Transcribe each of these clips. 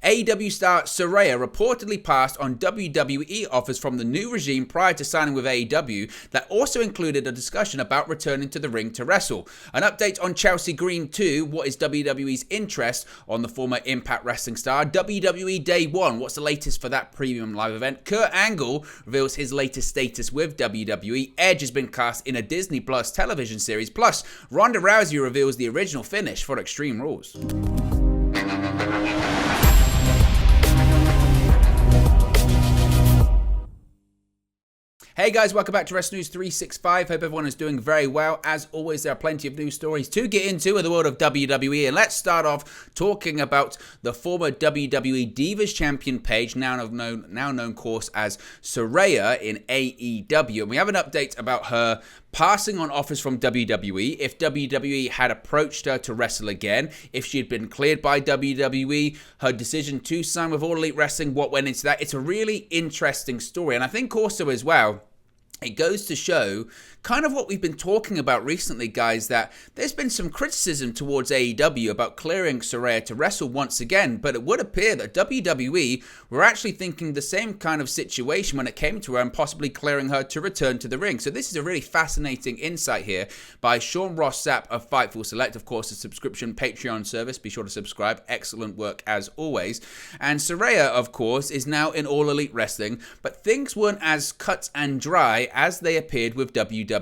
AEW star Saraya reportedly passed on WWE offers from the new regime prior to signing with AEW that also included a discussion about returning to the ring to wrestle. An update on Chelsea Green 2, what is WWE's interest on the former Impact Wrestling star? WWE Day One, what's the latest for that premium live event? Kurt Angle reveals his latest status with WWE. Edge has been cast in a Disney Plus television series. Plus, Ronda Rousey reveals the original finish for Extreme Rules. Hey guys, welcome back to Wrestling News 365. Hope everyone is doing very well. As always, there are plenty of news stories to get into in the world of WWE. And let's start off talking about the former WWE Divas Champion Paige, now known, of course, as Saraya in AEW. And we have an update about her passing on offers from WWE, if WWE had approached her to wrestle again, if she had been cleared by WWE, her decision to sign with All Elite Wrestling, what went into that. It's a really interesting story. And I think also as well, it goes to show kind of what we've been talking about recently, guys, that there's been some criticism towards AEW about clearing Saraya to wrestle once again, but it would appear that WWE were actually thinking the same kind of situation when it came to her and possibly clearing her to return to the ring. So this is a really fascinating insight here by Sean Ross Sapp of Fightful Select, of course, a subscription Patreon service. Be sure to subscribe. Excellent work as always. And Saraya, of course, is now in All Elite Wrestling, but things weren't as cut and dry as they appeared with WWE.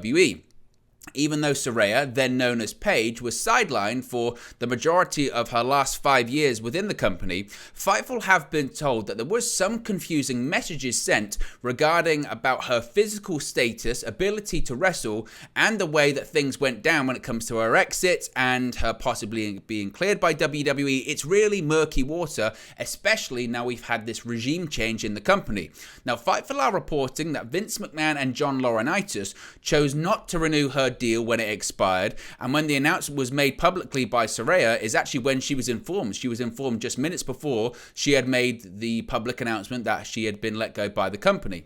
Even though Saraya, then known as Paige, was sidelined for the majority of her last 5 years within the company, Fightful have been told that there was some confusing messages sent regarding about her physical status, ability to wrestle, and the way that things went down when it comes to her exit and her possibly being cleared by WWE. It's really murky water, especially now we've had this regime change in the company. Now, Fightful are reporting that Vince McMahon and John Laurinaitis chose not to renew her deal when it expired, and when the announcement was made publicly by Saraya is actually when she was informed. She was informed just minutes before she had made the public announcement that she had been let go by the company.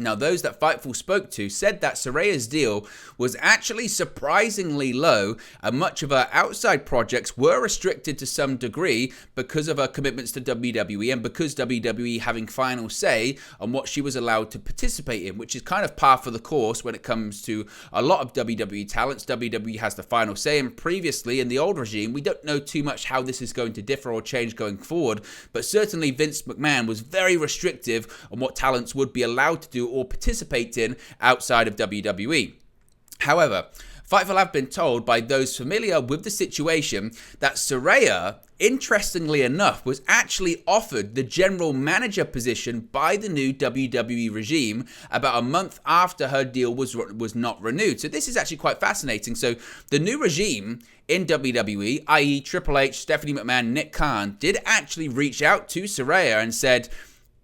Now, those that Fightful spoke to said that Saraya's deal was actually surprisingly low, and much of her outside projects were restricted to some degree because of her commitments to WWE and because WWE having final say on what she was allowed to participate in, which is kind of par for the course when it comes to a lot of WWE talents. WWE has the final say, and previously in the old regime, we don't know too much how this is going to differ or change going forward, but certainly Vince McMahon was very restrictive on what talents would be allowed to do or participate in outside of WWE. However, Fightful have been told by those familiar with the situation that Saraya, interestingly enough, was actually offered the general manager position by the new WWE regime about a month after her deal was not renewed. So this is actually quite fascinating. So the new regime in WWE, i.e. Triple H, Stephanie McMahon, Nick Khan, did actually reach out to Saraya and said,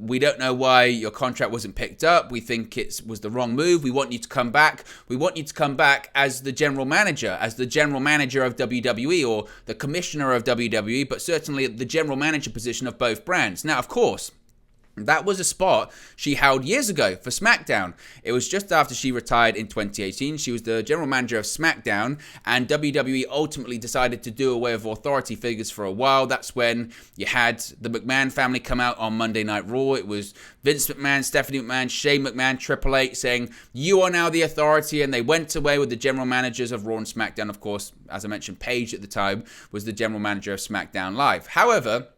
we don't know why your contract wasn't picked up. We think it was the wrong move. We want you to come back. We want you to come back as the general manager of WWE or the commissioner of WWE, but certainly the general manager position of both brands. Now, of course, that was a spot she held years ago for SmackDown. It was just after she retired in 2018. She was the general manager of SmackDown, and WWE ultimately decided to do away with authority figures for a while. That's when you had the McMahon family come out on Monday Night Raw. It was Vince McMahon, Stephanie McMahon, Shane McMahon, Triple H saying, you are now the authority, and they went away with the general managers of Raw and SmackDown. Of course, as I mentioned, Paige at the time was the general manager of SmackDown Live. However,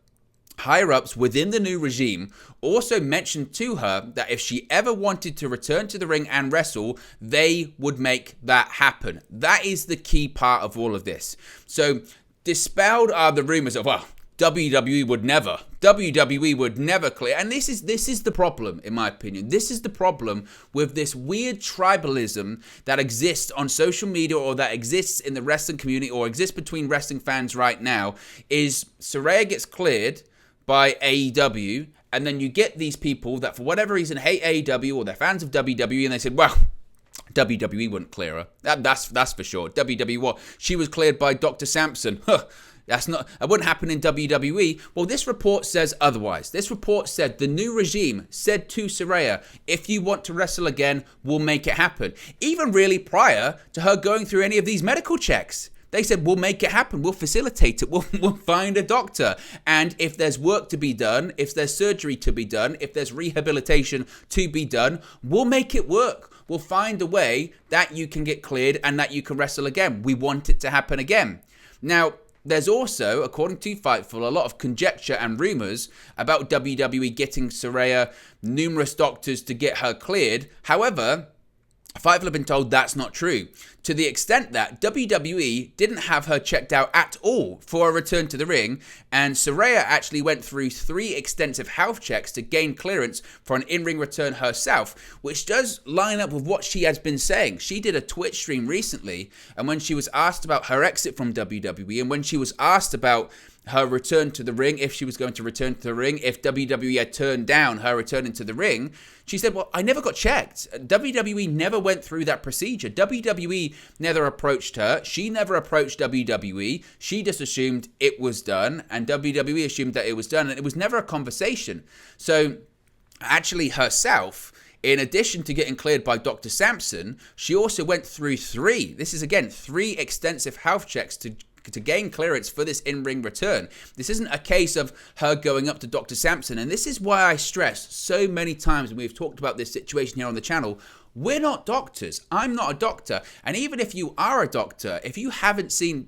higher-ups within the new regime also mentioned to her that if she ever wanted to return to the ring and wrestle, they would make that happen. That is the key part of all of this. So, dispelled are the rumors of, well, WWE would never clear. And this is the problem, in my opinion. This is the problem with this weird tribalism that exists on social media or that exists in the wrestling community or exists between wrestling fans right now, is Saraya gets cleared by AEW, and then you get these people that for whatever reason hate AEW or they're fans of WWE, and they said, well, WWE wouldn't clear her. That's for sure. WWE what? She was cleared by Dr. Sampson. That wouldn't happen in WWE. Well, this report says otherwise. This report said the new regime said to Saraya, if you want to wrestle again, we'll make it happen. Even really prior to her going through any of these medical checks. They said, we'll make it happen. We'll facilitate it. We'll find a doctor. And if there's work to be done, if there's surgery to be done, if there's rehabilitation to be done, we'll make it work. We'll find a way that you can get cleared and that you can wrestle again. We want it to happen again. Now, there's also, according to Fightful, a lot of conjecture and rumors about WWE getting Saraya numerous doctors to get her cleared. However, Fightful have been told that's not true, to the extent that WWE didn't have her checked out at all for a return to the ring, and Saraya actually went through 3 extensive health checks to gain clearance for an in-ring return herself, which does line up with what she has been saying. She did a Twitch stream recently, and when she was asked about her exit from WWE, and when she was asked about her return to the ring, if she was going to return to the ring, if WWE had turned down her returning to the ring, she said, well, I never got checked. WWE never went through that procedure. WWE never approached her. She never approached WWE. She just assumed it was done, and WWE assumed that it was done, and it was never a conversation. So actually herself, in addition to getting cleared by Dr. Sampson, she also went through 3 extensive health checks to gain clearance for this in-ring return. This isn't a case of her going up to Dr. Sampson, and this is why I stress so many times when we've talked about this situation here on the channel, we're not doctors. I'm not a doctor. And even if you are a doctor, if you haven't seen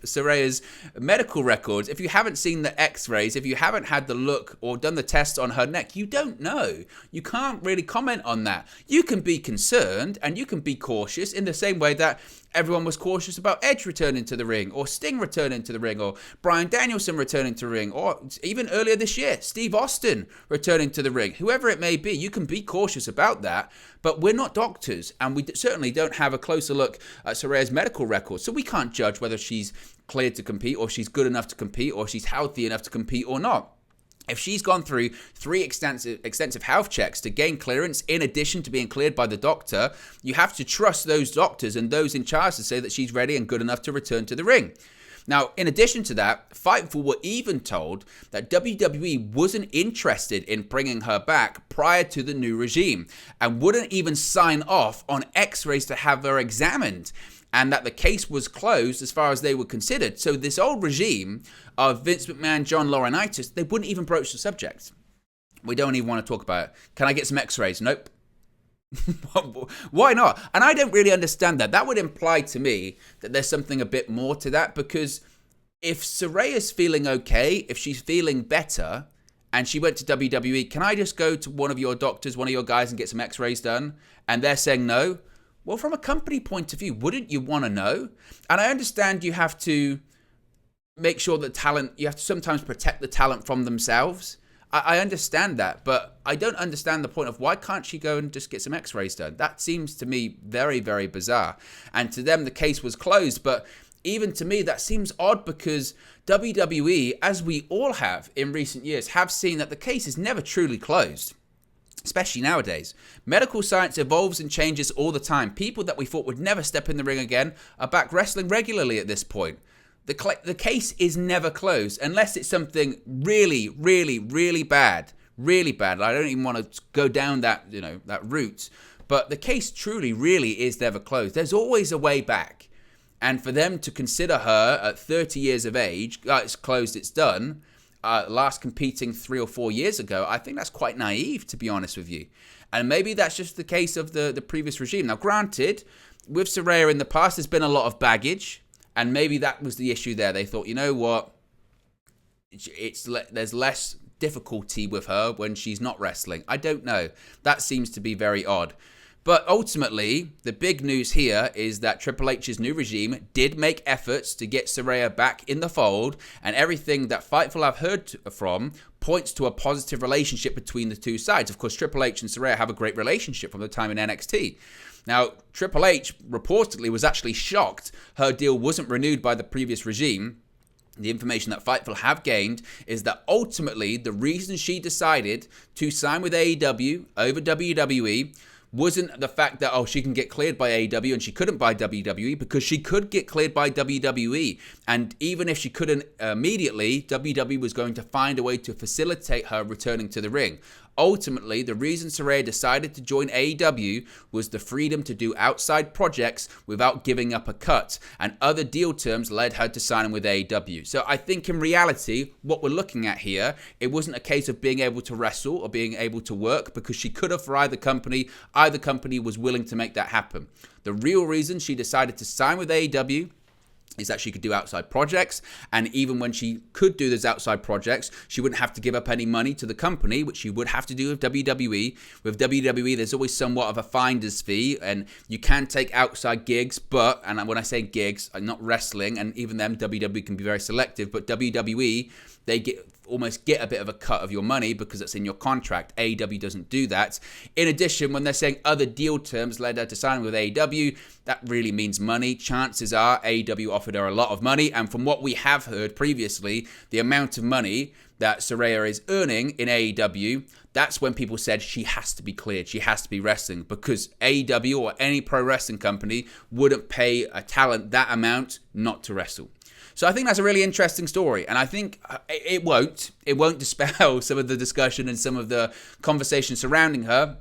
Saraya's medical records, if you haven't seen the x-rays, if you haven't had the look or done the tests on her neck, you don't know. You can't really comment on that. You can be concerned and you can be cautious in the same way that everyone was cautious about Edge returning to the ring, or Sting returning to the ring, or Bryan Danielson returning to the ring, or even earlier this year, Steve Austin returning to the ring. Whoever it may be, you can be cautious about that, but we're not doctors, and we certainly don't have a closer look at Saraya's medical records, so we can't judge whether she's cleared to compete, or she's good enough to compete, or she's healthy enough to compete or not. If she's gone through 3 extensive health checks to gain clearance, in addition to being cleared by the doctor, you have to trust those doctors and those in charge to say that she's ready and good enough to return to the ring. Now, in addition to that, Fightful were even told that WWE wasn't interested in bringing her back prior to the new regime and wouldn't even sign off on x-rays to have her examined, and that the case was closed as far as they were considered. So this old regime of Vince McMahon, John Laurinaitis, they wouldn't even broach the subject. We don't even want to talk about it. Can I get some x-rays? Nope. Why not? And I don't really understand that. That would imply to me that there's something a bit more to that, because if Saraya's feeling okay, if she's feeling better, and she went to WWE, can I just go to one of your doctors, one of your guys, and get some x-rays done? And they're saying no. Well, from a company point of view, wouldn't you want to know? And I understand you have to make sure that talent, you have to sometimes protect the talent from themselves. I understand that, but I don't understand the point of why can't she go and just get some x-rays done? That seems to me very, very bizarre. And to them, the case was closed. But even to me, that seems odd, because WWE, as we all have in recent years, have seen that the case is never truly closed. Especially nowadays. Medical science evolves and changes all the time. People that we thought would never step in the ring again are back wrestling regularly at this point. The case is never closed unless it's something really, really, really bad. Really bad. I don't even want to go down that, that route. But the case truly, really is never closed. There's always a way back. And for them to consider her at 30 years of age, it's closed, it's done, last competing 3 or 4 years ago, I think that's quite naive, to be honest with you. And maybe that's just the case of the previous regime. Now, granted, with Saraya in the past, there's been a lot of baggage, and maybe that was the issue there. They thought, you know what, there's less difficulty with her when she's not wrestling. I don't know. That seems to be very odd. But ultimately, the big news here is that Triple H's new regime did make efforts to get Saraya back in the fold, and everything that Fightful have heard from points to a positive relationship between the two sides. Of course, Triple H and Saraya have a great relationship from the time in NXT. Now, Triple H reportedly was actually shocked her deal wasn't renewed by the previous regime. The information that Fightful have gained is that ultimately the reason she decided to sign with AEW over WWE wasn't the fact that, she can get cleared by AEW and she couldn't by WWE, because she could get cleared by WWE. And even if she couldn't immediately, WWE was going to find a way to facilitate her returning to the ring. Ultimately, the reason Saraya decided to join AEW was the freedom to do outside projects without giving up a cut, and other deal terms led her to signing with AEW. So I think in reality, what we're looking at here, it wasn't a case of being able to wrestle or being able to work, because she could have for either company. Either company was willing to make that happen. The real reason she decided to sign with AEW is that she could do outside projects, and even when she could do those outside projects, she wouldn't have to give up any money to the company, which she would have to do with WWE. With WWE, there's always somewhat of a finder's fee, and you can take outside gigs, but, and when I say gigs, I'm not wrestling, and even them, WWE can be very selective, but WWE, they almost get a bit of a cut of your money because it's in your contract. AEW doesn't do that. In addition, when they're saying other deal terms led her to signing with AEW, that really means money. Chances are AEW offered her a lot of money, and from what we have heard previously, the amount of money that Saraya is earning in AEW, that's when people said she has to be cleared, she has to be wrestling, because AEW or any pro wrestling company wouldn't pay a talent that amount not to wrestle. So I think that's a really interesting story, and I think it won't dispel some of the discussion and some of the conversation surrounding her.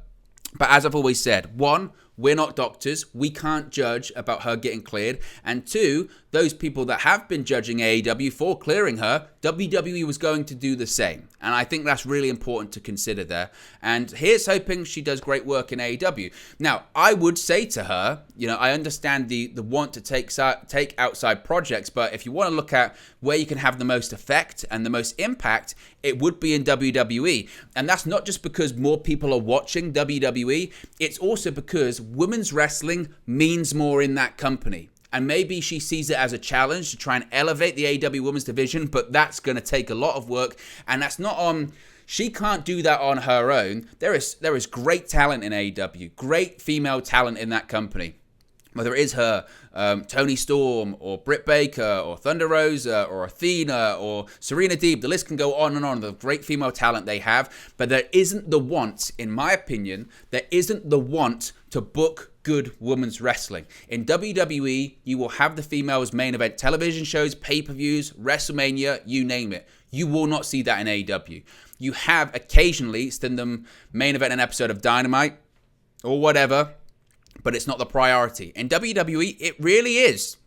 But as I've always said, one, we're not doctors. We can't judge about her getting cleared. And two, those people that have been judging AEW for clearing her, WWE was going to do the same. And I think that's really important to consider there. And here's hoping she does great work in AEW. Now, I would say to her, I understand the want to take outside projects, but if you want to look at where you can have the most effect and the most impact, it would be in WWE. And that's not just because more people are watching WWE, it's also because women's wrestling means more in that company. And maybe she sees it as a challenge to try and elevate the AEW women's division, but that's going to take a lot of work, and that's not on... She can't do that on her own. There is great talent in AEW, great female talent in that company. Whether it is her, Toni Storm, or Britt Baker, or Thunder Rosa, or Athena, or Serena Deeb, the list can go on and on, the great female talent they have, but there isn't the want, in my opinion, there isn't the want to book good women's wrestling. In WWE, you will have the females main event television shows, pay-per-views, WrestleMania, you name it. You will not see that in AEW. You have occasionally seen them main event an episode of Dynamite, or whatever, but it's not the priority. In WWE, it really is.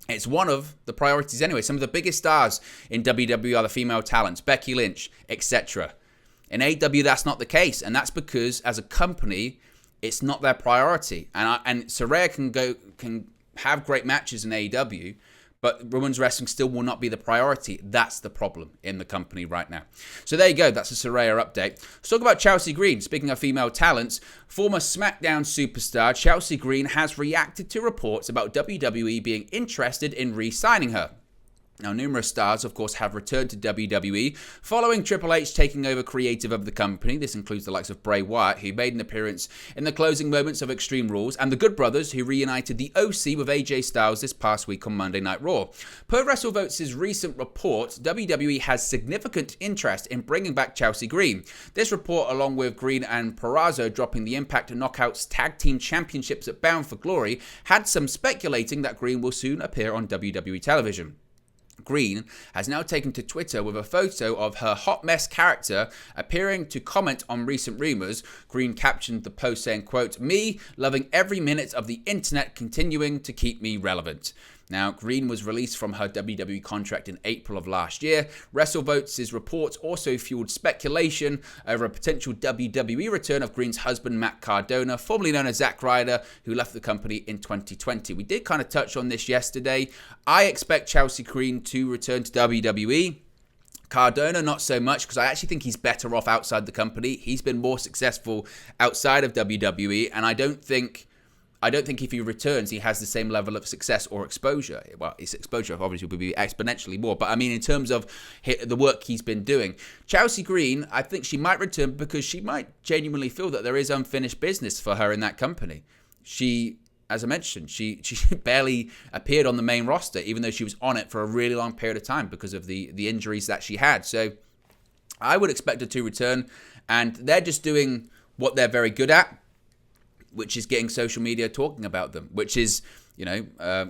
It's one of the priorities anyway. Some of the biggest stars in WWE are the female talents, Becky Lynch, etc. In AEW, that's not the case, and that's because as a company, it's not their priority. And Saraya can have great matches in AEW, but women's wrestling still will not be the priority. That's the problem in the company right now. So there you go. That's a Saraya update. Let's talk about Chelsea Green. Speaking of female talents, former SmackDown superstar Chelsea Green has reacted to reports about WWE being interested in re-signing her. Now, numerous stars, of course, have returned to WWE following Triple H taking over creative of the company. This includes the likes of Bray Wyatt, who made an appearance in the closing moments of Extreme Rules, and the Good Brothers, who reunited the OC with AJ Styles this past week on Monday Night Raw. Per WrestleVotes' recent report, WWE has significant interest in bringing back Chelsea Green. This report, along with Green and Purrazzo dropping the Impact and Knockouts Tag Team Championships at Bound for Glory, had some speculating that Green will soon appear on WWE television. Green has now taken to Twitter with a photo of her hot mess character appearing to comment on recent rumors. Green captioned the post saying, quote, "Me loving every minute of the internet continuing to keep me relevant." Now, Green was released from her WWE contract in April of last year. WrestleVotes' report also fueled speculation over a potential WWE return of Green's husband, Matt Cardona, formerly known as Zack Ryder, who left the company in 2020. We did kind of touch on this yesterday. I expect Chelsea Green to return to WWE. Cardona, not so much, because I actually think he's better off outside the company. He's been more successful outside of WWE, and I don't think if he returns, he has the same level of success or exposure. Well, his exposure obviously will be exponentially more. But I mean, in terms of the work he's been doing, Chelsea Green, I think she might return because she might genuinely feel that there is unfinished business for her in that company. She, as I mentioned, she barely appeared on the main roster, even though she was on it for a really long period of time because of the injuries that she had. So I would expect her to return, and they're just doing what they're very good at, which is getting social media talking about them, which is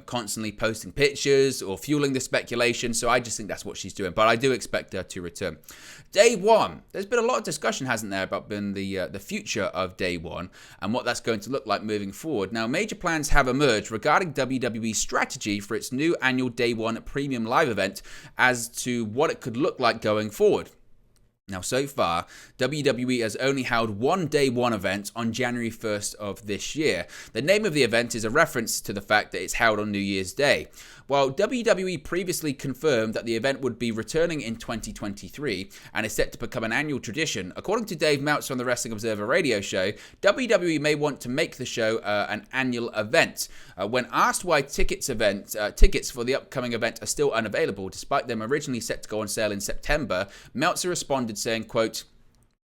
constantly posting pictures or fueling the speculation. So I just think that's what she's doing. But I do expect her to return. Day One. There's been a lot of discussion, hasn't there, about the future of Day One and what that's going to look like moving forward. Now, major plans have emerged regarding WWE's strategy for its new annual Day One premium live event as to what it could look like going forward. Now, so far, WWE has only held one Day One event on January 1st of this year. The name of the event is a reference to the fact that it's held on New Year's Day. While WWE previously confirmed that the event would be returning in 2023 and is set to become an annual tradition, according to Dave Meltzer on the Wrestling Observer radio show, WWE may want to make the show an annual event. When asked why tickets for the upcoming event are still unavailable, despite them originally set to go on sale in September, Meltzer responded saying, quote,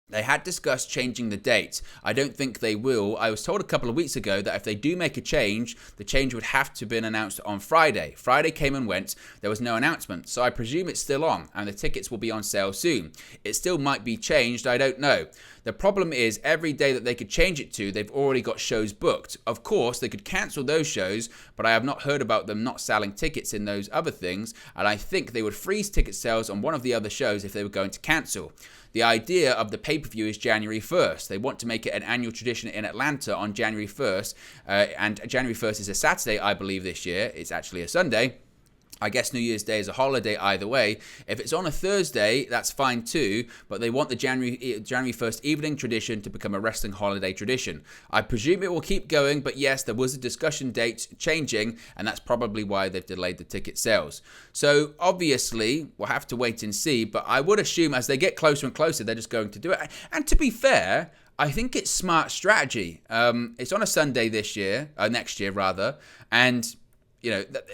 "They had discussed changing the date. I don't think they will. I was told a couple of weeks ago that if they do make a change, the change would have to have been announced on Friday. Friday came and went. There was no announcement. So I presume it's still on and the tickets will be on sale soon. It still might be changed. I don't know. The problem is every day that they could change it to, they've already got shows booked. Of course, they could cancel those shows, but I have not heard about them not selling tickets in those other things, and I think they would freeze ticket sales on one of the other shows if they were going to cancel. The idea of the pay-per-view is January 1st. They want to make it an annual tradition in Atlanta on January 1st, and January 1st is a Saturday, I believe, this year. It's actually a Sunday. I guess New Year's Day is a holiday either way. If it's on a Thursday, that's fine too, but they want the January 1st evening tradition to become a wrestling holiday tradition. I presume it will keep going, but yes, there was a discussion date changing, and that's probably why they've delayed the ticket sales. So obviously, we'll have to wait and see, but I would assume as they get closer and closer, they're just going to do it. And to be fair, I think it's smart strategy. It's on a Sunday next year rather, and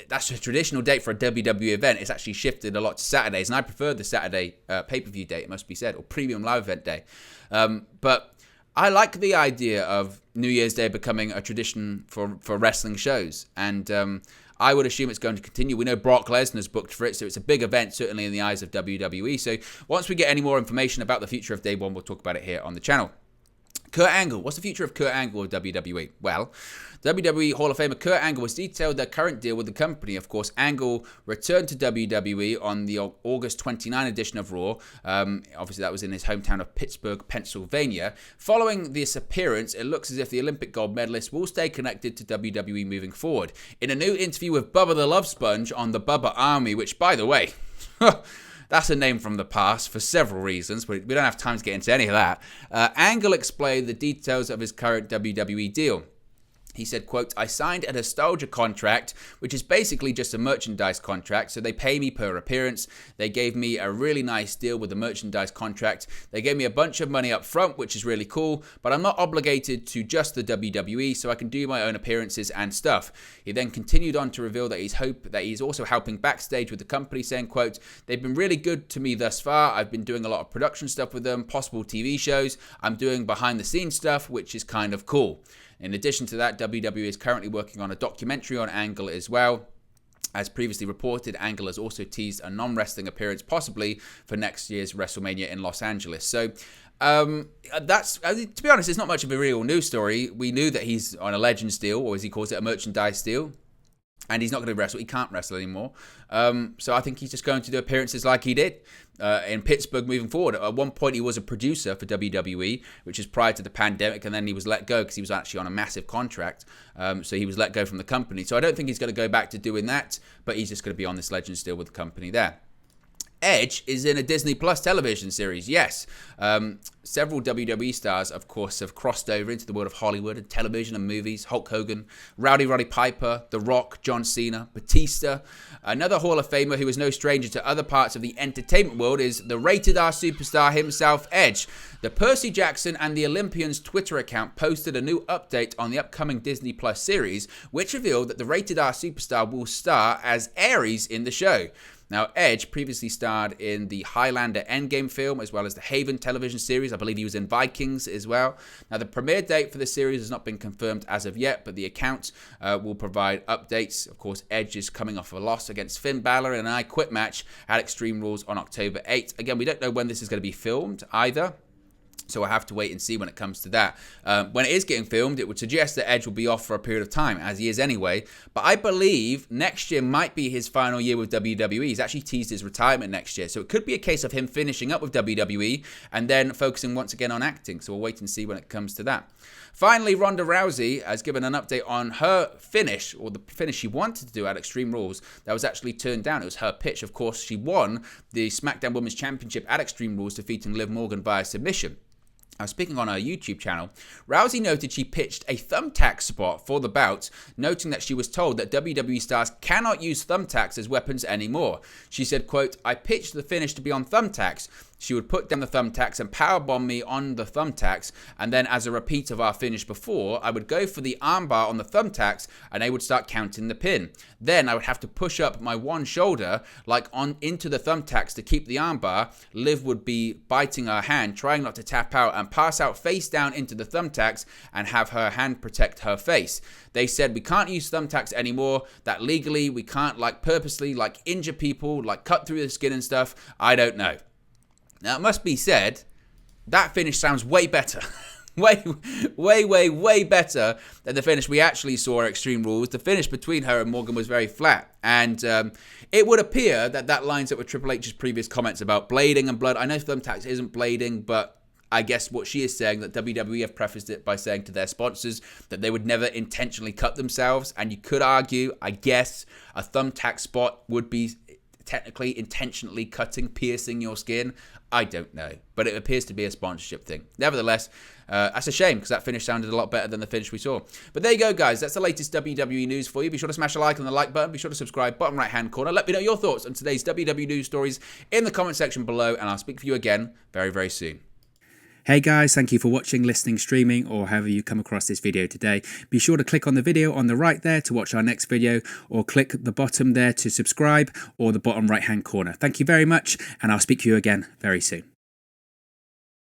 that's a traditional date for a WWE event. It's actually shifted a lot to Saturdays, and I prefer the Saturday pay-per-view date, it must be said, or premium live event day. But I like the idea of New Year's Day becoming a tradition for wrestling shows, and I would assume it's going to continue. We know Brock Lesnar's booked for it, so it's a big event, certainly in the eyes of WWE. So once we get any more information about the future of Day One, we'll talk about it here on the channel. Kurt Angle. What's the future of Kurt Angle with WWE? Well, WWE Hall of Famer Kurt Angle has detailed their current deal with the company. Of course, Angle returned to WWE on the August 29 edition of Raw. Obviously, that was in his hometown of Pittsburgh, Pennsylvania. Following this appearance, it looks as if the Olympic gold medalist will stay connected to WWE moving forward. In a new interview with Bubba the Love Sponge on the Bubba Army, which, by the way... That's a name from the past for several reasons, but we don't have time to get into any of that. Angle explained the details of his current WWE deal. He said, quote, "I signed a nostalgia contract, which is basically just a merchandise contract. So they pay me per appearance. They gave me a really nice deal with the merchandise contract. They gave me a bunch of money up front, which is really cool, but I'm not obligated to just the WWE, so I can do my own appearances and stuff." He then continued on to reveal that he's also helping backstage with the company, saying, quote, "They've been really good to me thus far. I've been doing a lot of production stuff with them, possible TV shows. I'm doing behind the scenes stuff, which is kind of cool." In addition to that, WWE is currently working on a documentary on Angle as well. As previously reported, Angle has also teased a non-wrestling appearance, possibly for next year's WrestleMania in Los Angeles. So, that's, to be honest, it's not much of a real news story. We knew that he's on a Legends deal, or as he calls it, a merchandise deal. And he's not going to wrestle. He can't wrestle anymore. So I think he's just going to do appearances like he did in Pittsburgh moving forward. At one point, he was a producer for WWE, which is prior to the pandemic, and then he was let go because he was actually on a massive contract. So he was let go from the company. So I don't think he's going to go back to doing that, but he's just going to be on this Legends deal with the company there. Edge is in a Disney Plus television series, yes. Several WWE stars, of course, have crossed over into the world of Hollywood and television and movies. Hulk Hogan, Roddy Piper, The Rock, John Cena, Batista. Another Hall of Famer who is no stranger to other parts of the entertainment world is the rated R superstar himself, Edge. The Percy Jackson and the Olympians Twitter account posted a new update on the upcoming Disney Plus series, which revealed that the rated R superstar will star as Ares in the show. Now, Edge previously starred in the Highlander Endgame film, as well as the Haven television series. I believe he was in Vikings as well. Now, the premiere date for the series has not been confirmed as of yet, but the account will provide updates. Of course, Edge is coming off a loss against Finn Balor in an I Quit match at Extreme Rules on October 8th. Again, we don't know when this is going to be filmed either. So we'll have to wait and see when it comes to that. When it is getting filmed, it would suggest that Edge will be off for a period of time, as he is anyway. But I believe next year might be his final year with WWE. He's actually teased his retirement next year. So it could be a case of him finishing up with WWE and then focusing once again on acting. So we'll wait and see when it comes to that. Finally, Ronda Rousey has given an update on her finish, or the finish she wanted to do at Extreme Rules. That was actually turned down. It was her pitch. Of course, she won the SmackDown Women's Championship at Extreme Rules, defeating Liv Morgan via submission. Speaking on her YouTube channel, Rousey noted she pitched a thumbtack spot for the bout, noting that she was told that WWE stars cannot use thumbtacks as weapons anymore. She said, quote, "I pitched the finish to be on thumbtacks. She would put down the thumbtacks and powerbomb me on the thumbtacks, and then as a repeat of our finish before, I would go for the armbar on the thumbtacks and they would start counting the pin. Then I would have to push up my one shoulder like on into the thumbtacks to keep the armbar. Liv would be biting her hand, trying not to tap out, and pass out face down into the thumbtacks and have her hand protect her face. They said we can't use thumbtacks anymore, that legally we can't purposely injure people, cut through the skin and stuff. I don't know." Now, it must be said, that finish sounds way better. way better than the finish we actually saw at Extreme Rules. The finish between her and Morgan was very flat. And it would appear that lines up with Triple H's previous comments about blading and blood. I know thumbtacks isn't blading, but I guess what she is saying, that WWE have prefaced it by saying to their sponsors that they would never intentionally cut themselves. And you could argue, I guess, a thumbtack spot would be technically intentionally cutting, piercing your skin. I don't know, but it appears to be a sponsorship thing. Nevertheless, that's a shame because that finish sounded a lot better than the finish we saw. But there you go, guys. That's the latest WWE news for you. Be sure to smash a like on the like button. Be sure to subscribe, bottom right-hand corner. Let me know your thoughts on today's WWE news stories in the comment section below, and I'll speak for you again very, very soon. Hey guys, thank you for watching, listening, streaming, or however you come across this video today. Be sure to click on the video on the right there to watch our next video, or click the bottom there to subscribe, or the bottom right hand corner. Thank you very much, and I'll speak to you again very soon.